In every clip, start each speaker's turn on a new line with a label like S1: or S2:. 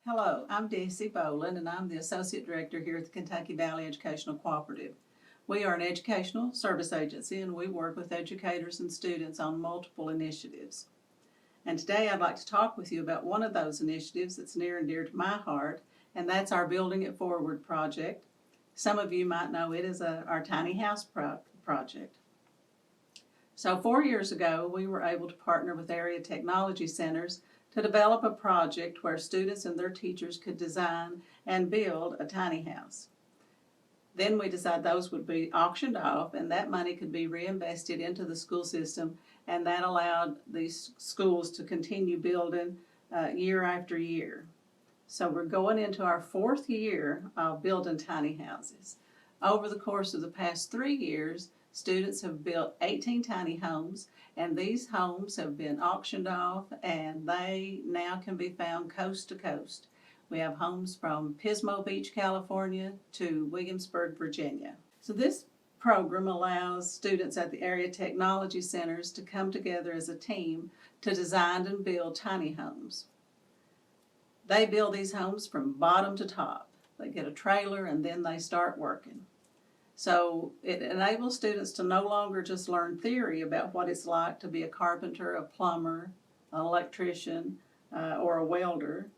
S1: Hello, I'm Dessie Bowling, and I'm the Associate Director here at the Kentucky Valley Educational Cooperative. We are an educational service agency, and we work with educators and students on multiple initiatives. And today I'd like to talk with you about one of those initiatives that's near and dear to my heart, and that's our Building It Forward project. Some of you might know it as our tiny house project. So 4 years ago, we were able to partner with area technology centers to develop a project where students and their teachers could design and build a tiny house. Then we decided those would be auctioned off, and that money could be reinvested into the school system, and that allowed these schools to continue building year after year. So we're going into our 4th year of building tiny houses. Over the course of the past 3 years, students have built 18 tiny homes, and these homes have been auctioned off, and they now can be found coast to coast. We have homes from Pismo Beach, California to Williamsburg, Virginia. So this program allows students at the area technology centers to come together as a team to design and build tiny homes. They build these homes from bottom to top. They get a trailer and then they start working. So it enables students to no longer just learn theory about what it's like to be a carpenter, a plumber, an electrician, or a welder.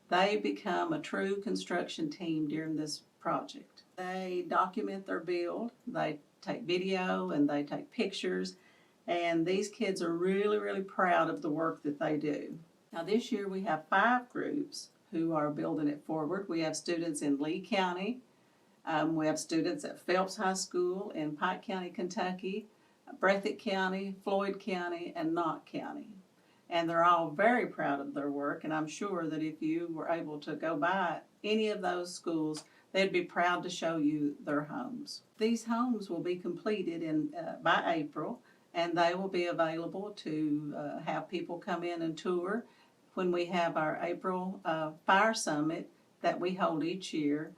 S1: They become a true construction team during this project. They document their build, they take video and they take pictures, and these kids are really, really proud of the work that they do. Now this year we have 5 groups who are building it forward. We have students in Lee County, we have students at Phelps High School in Pike County, Kentucky, Breathitt County, Floyd County, and Knott County. And they're all very proud of their work, and I'm sure that if you were able to go by any of those schools, they'd be proud to show you their homes. These homes will be completed by April, and they will be available to have people come in and tour when we have our April Fire Summit that we hold each year.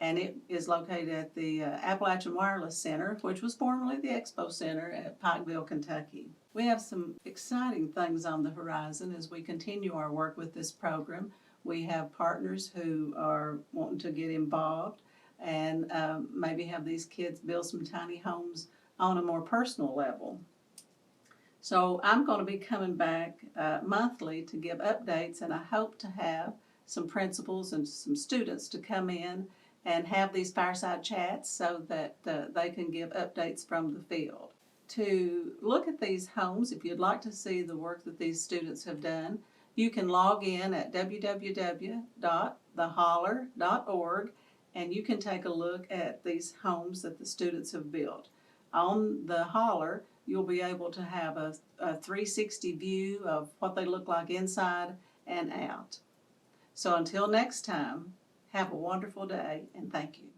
S1: And it is located at the Appalachian Wireless Center, which was formerly the Expo Center at Pikeville, Kentucky. We have some exciting things on the horizon as we continue our work with this program. We have partners who are wanting to get involved and maybe have these kids build some tiny homes on a more personal level. So I'm going to be coming back monthly to give updates, and I hope to have some principals and some students to come in and have these fireside chats so that they can give updates from the field. To look at these homes, if you'd like to see the work that these students have done, you can log in at www.theholler.org, and you can take a look at these homes that the students have built. On the Holler, you'll be able to have a 360 view of what they look like inside and out. So until next time, have a wonderful day, and thank you.